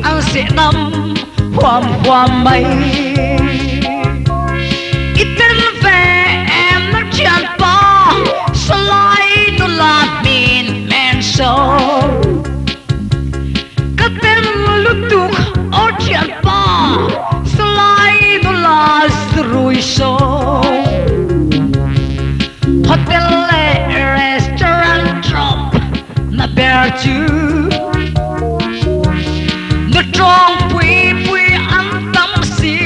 ang sinam Huam mây Iten về em nó chẳng bỏ Sao lại nó là mình men sâu Các tên lúc tục ở chẳng bỏ Sao lại nó là rủi sâu Hotel restaurant drop Na bear chứ Nó trong quý ăn tâm si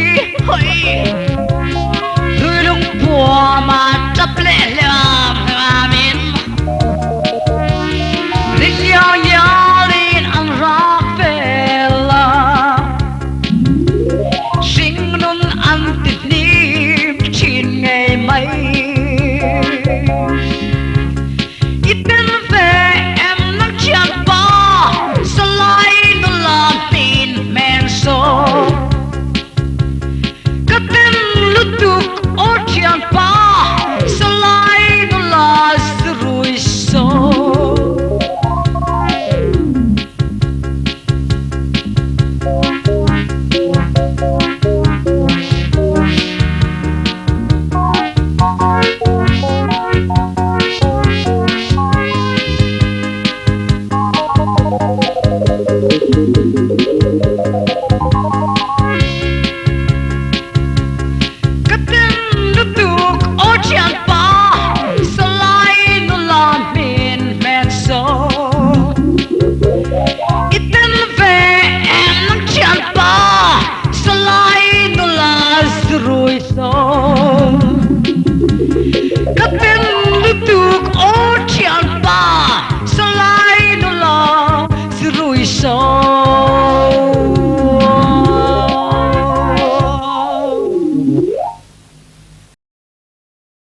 Hơi Rồi lúc bùa mà chấp lệ làm Amen Lịch nhau nhau lên ăn rác về là Sinh nôn ăn thịt niệm chín ngày mấy Ít tên về em nó chẳng bỏ Sao lại nó làm mình men sâu Các tên lúc tục ở chẳng bỏ Sao lại nó là rủi sâu Thank you.